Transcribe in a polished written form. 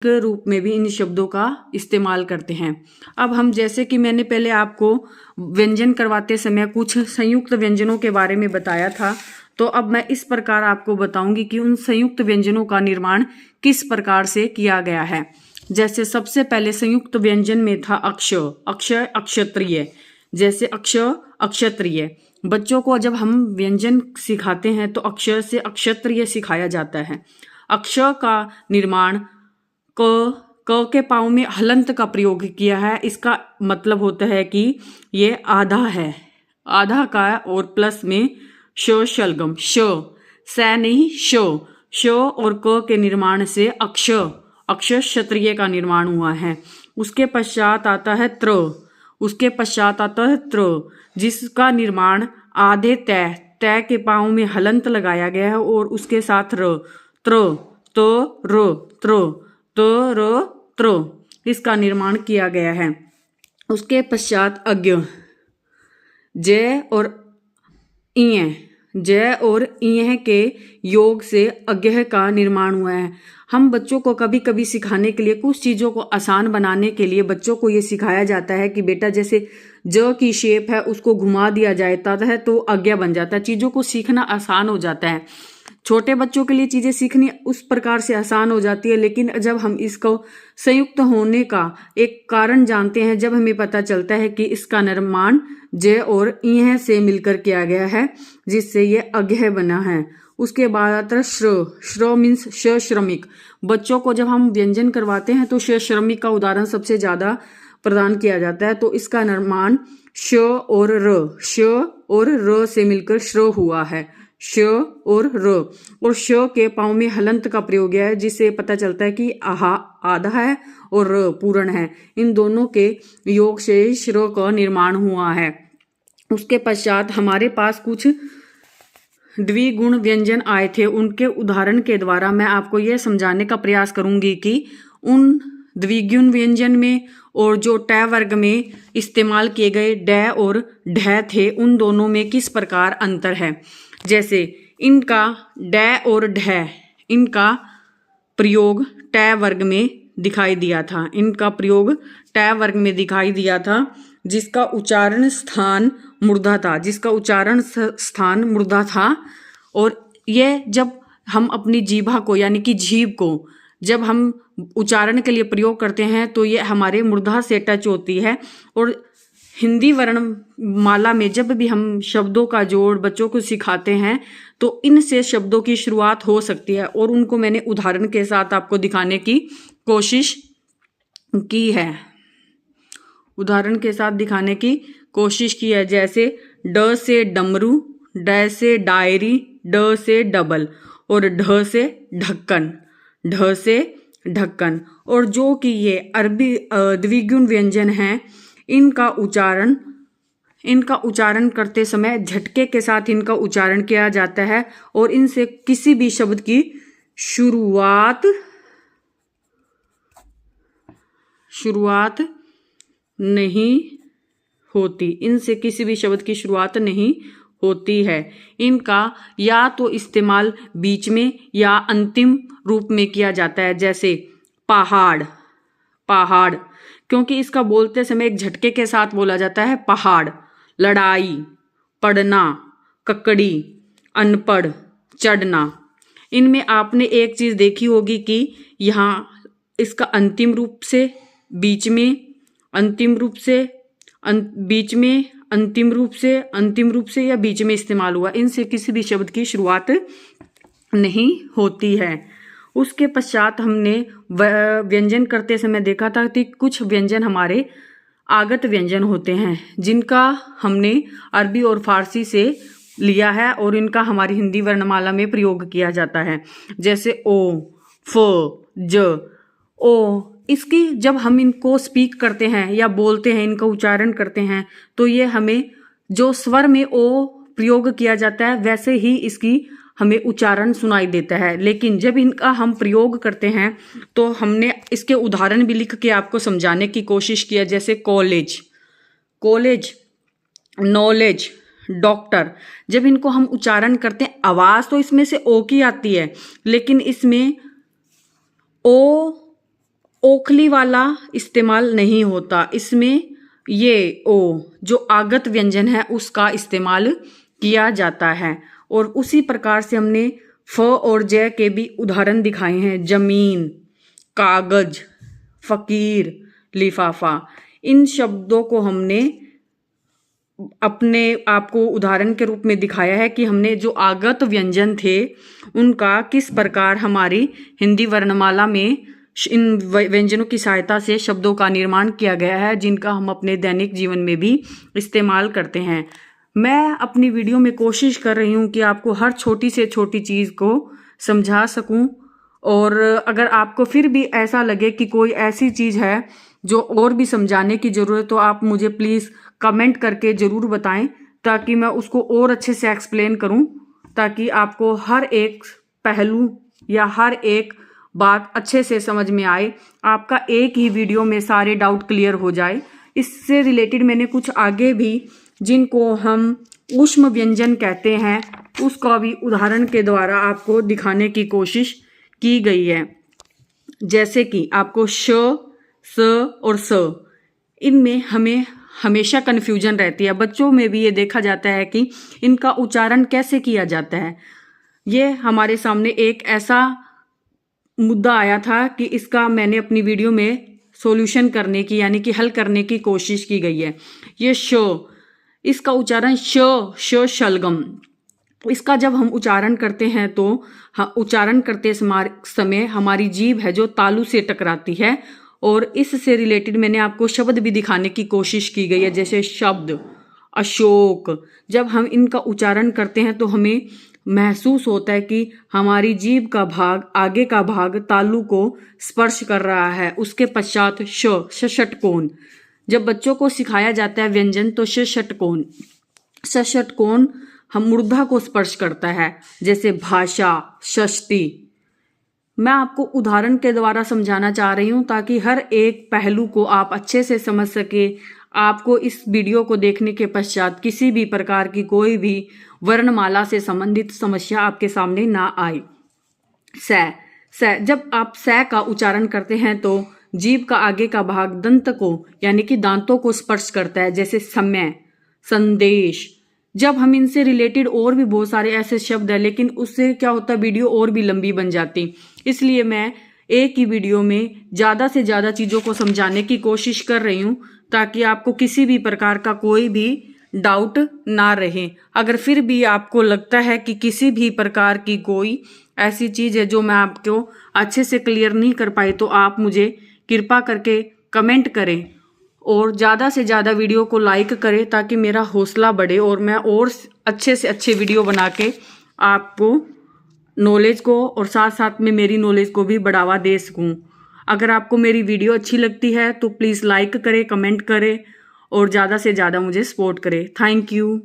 के रूप में भी इन शब्दों का इस्तेमाल करते हैं। अब हम जैसे कि मैंने पहले आपको व्यंजन करवाते समय कुछ संयुक्त व्यंजनों के बारे में बताया था, तो अब मैं इस प्रकार आपको बताऊंगी कि उन संयुक्त व्यंजनों का निर्माण किस प्रकार से किया गया है। जैसे सबसे पहले संयुक्त व्यंजन में था अक्ष, अक्षय अक्षत्रिय। जैसे अक्ष अक्षत्रिय, बच्चों को जब हम व्यंजन सिखाते हैं तो अक्षर से अक्षत्रिय सिखाया जाता है। अक्षर का निर्माण क के पाँव में हलंत का प्रयोग किया है। इसका मतलब होता है कि ये आधा है, आधा का, और प्लस में श शलगम, स नहीं श और क के निर्माण से अक्षर क्षत्रिय का निर्माण हुआ है। उसके पश्चात आता है त्र, जिसका निर्माण आधे तय के पाँव में हलंत लगाया गया है और उसके साथ त्र इसका निर्माण किया गया है। उसके पश्चात अज्ञ, जय और इय के योग से अज्ञ का निर्माण हुआ है। हम बच्चों को कभी कभी सिखाने के लिए, कुछ चीज़ों को आसान बनाने के लिए बच्चों को ये सिखाया जाता है कि बेटा जैसे ज की शेप है उसको घुमा दिया जाता है तो अज्ञा बन जाता है। चीज़ों को सीखना आसान हो जाता है। छोटे बच्चों के लिए चीज़ें सीखनी उस प्रकार से आसान हो जाती है, लेकिन जब हम इसको संयुक्त होने का एक कारण जानते हैं, जब हमें पता चलता है कि इसका निर्माण ज और इह से मिलकर किया गया है, जिससे ये अज्ञ बना है। उसके बाद आता है श्र मीन्स श्रमिक। बच्चों को जब हम व्यंजन करवाते हैं तो श्रमिक का उदाहरण सबसे ज्यादा प्रदान किया जाता है। तो इसका निर्माण श और र से मिलकर श्र हुआ है, श और र, और श के पाँव में हलंत का प्रयोग है, जिससे पता चलता है कि आधा है और र पूर्ण है। इन दोनों के योग से श्र का निर्माण हुआ है। उसके पश्चात हमारे पास कुछ द्विगुण व्यंजन आए थे। उनके उदाहरण के द्वारा मैं आपको यह समझाने का प्रयास करूंगी कि उन द्विगुण व्यंजन में और जो ट वर्ग में इस्तेमाल किए गए ड और ढ थे, उन दोनों में किस प्रकार अंतर है। जैसे इनका ड और ढ, इनका प्रयोग ट वर्ग में दिखाई दिया था, जिसका उच्चारण स्थान मूर्धा था। और यह जब हम अपनी जीभा को यानी कि जीभ को जब हम उच्चारण के लिए प्रयोग करते हैं तो ये हमारे मूर्धा से टच होती है। और हिंदी वर्णमाला में जब भी हम शब्दों का जोड़ बच्चों को सिखाते हैं तो इनसे शब्दों की शुरुआत हो सकती है, और उनको मैंने उदाहरण के साथ आपको दिखाने की कोशिश की है। जैसे ड से डमरू, ड से डायरी, ड से डबल और ढ से ढक्कन। और जो कि ये अरबी द्विगुण व्यंजन हैं, इनका उच्चारण करते समय झटके के साथ इनका उच्चारण किया जाता है, और इनसे किसी भी शब्द की शुरुआत नहीं होती है। इनका या तो इस्तेमाल बीच में या अंतिम रूप में किया जाता है। जैसे पहाड़, क्योंकि इसका बोलते समय एक झटके के साथ बोला जाता है पहाड़। लड़ाई, पढ़ना, ककड़ी, अनपढ़, चढ़ना। इनमें आपने एक चीज देखी होगी कि यहाँ इसका अंतिम रूप से, बीच में, अंतिम रूप से, अंतिम रूप से या बीच में इस्तेमाल हुआ। इनसे किसी भी शब्द की शुरुआत नहीं होती है। उसके पश्चात हमने व्यंजन करते समय देखा था कि कुछ व्यंजन हमारे आगत व्यंजन होते हैं, जिनका हमने अरबी और फारसी से लिया है और इनका हमारी हिंदी वर्णमाला में प्रयोग किया जाता है। जैसे ओ, फ, ज, ओ, इसकी जब हम इनको स्पीक करते हैं या बोलते हैं, इनका उच्चारण करते हैं, तो ये हमें जो स्वर में ओ प्रयोग किया जाता है वैसे ही इसकी हमें उच्चारण सुनाई देता है। लेकिन जब इनका हम प्रयोग करते हैं तो हमने इसके उदाहरण भी लिख के आपको समझाने की कोशिश किया। जैसे कॉलेज, नॉलेज, डॉक्टर। जब इनको हम उच्चारण करते हैं, आवाज तो इसमें से ओ की आती है, लेकिन इसमें ओ ओखली वाला इस्तेमाल नहीं होता, इसमें ये ओ जो आगत व्यंजन है उसका इस्तेमाल किया जाता है। और उसी प्रकार से हमने फ और जय के भी उदाहरण दिखाए हैं। जमीन, कागज, फकीर, लिफाफा, इन शब्दों को हमने अपने आपको उदाहरण के रूप में दिखाया है कि हमने जो आगत व्यंजन थे उनका किस प्रकार हमारी हिंदी वर्णमाला में इन व्यंजनों की सहायता से शब्दों का निर्माण किया गया है, जिनका हम अपने दैनिक जीवन में भी इस्तेमाल करते हैं। मैं अपनी वीडियो में कोशिश कर रही हूँ कि आपको हर छोटी से छोटी चीज़ को समझा सकूँ, और अगर आपको फिर भी ऐसा लगे कि कोई ऐसी चीज़ है जो और भी समझाने की ज़रूरत, तो आप मुझे प्लीज़ कमेंट करके ज़रूर बताएं, ताकि मैं उसको और अच्छे से एक्सप्लेन करूं, ताकि आपको हर एक पहलू या हर एक बात अच्छे से समझ में आए, आपका एक ही वीडियो में सारे डाउट क्लियर हो जाए। इससे रिलेटेड मैंने कुछ आगे भी, जिनको हम ऊष्म व्यंजन कहते हैं, उसका भी उदाहरण के द्वारा आपको दिखाने की कोशिश की गई है। जैसे कि आपको श, स और स, इनमें हमें हमेशा कन्फ्यूजन रहती है। बच्चों में भी ये देखा जाता है कि इनका उच्चारण कैसे किया जाता है। ये हमारे सामने एक ऐसा मुद्दा आया था कि इसका मैंने अपनी वीडियो में सॉल्यूशन करने की, यानी कि हल करने की कोशिश की गई है। ये श, इसका उच्चारण श शलगम, इसका जब हम उच्चारण करते हैं तो उच्चारण करते समय हमारी जीभ है जो तालू से टकराती है, और इससे रिलेटेड मैंने आपको शब्द भी दिखाने की कोशिश की गई है, जैसे शब्द अशोक। जब हम इनका उच्चारण करते हैं तो हमें महसूस होता है कि हमारी जीभ का भाग, आगे का भाग तालू को स्पर्श कर रहा है। उसके पश्चात षट्कोण, जब बच्चों को सिखाया जाता है व्यंजन तो षट्कोण हम मूर्धा को स्पर्श करता है, जैसे भाषा, षष्टि। मैं आपको उदाहरण के द्वारा समझाना चाह रही हूँ ताकि हर एक पहलू को आप अच्छे से समझ सके। आपको इस वीडियो को देखने के पश्चात किसी भी प्रकार की कोई भी वर्णमाला से संबंधित समस्या आपके सामने ना आए। जब आप स का उच्चारण करते हैं तो जीभ का आगे का भाग दंत को, यानी कि दांतों को स्पर्श करता है, जैसे समय, संदेश। जब हम इनसे रिलेटेड और भी बहुत सारे ऐसे शब्द हैं, लेकिन उससे क्या होता है वीडियो और भी लंबी बन जाती, इसलिए मैं एक ही वीडियो में ज़्यादा से ज़्यादा चीज़ों को समझाने की कोशिश कर रही हूँ, ताकि आपको किसी भी प्रकार का कोई भी डाउट ना रहे। अगर फिर भी आपको लगता है कि किसी भी प्रकार की कोई ऐसी चीज़ है जो मैं आपको अच्छे से क्लियर नहीं कर पाई, तो आप मुझे कृपा करके कमेंट करें और ज़्यादा से ज़्यादा वीडियो को लाइक करें, ताकि मेरा हौसला बढ़े और मैं और अच्छे से अच्छे वीडियो बना के आपको नॉलेज को और साथ साथ में मेरी नॉलेज को भी बढ़ावा दे सकूं। अगर आपको मेरी वीडियो अच्छी लगती है तो प्लीज़ लाइक करें, कमेंट करें और ज़्यादा से ज़्यादा मुझे सपोर्ट करें। Thank you.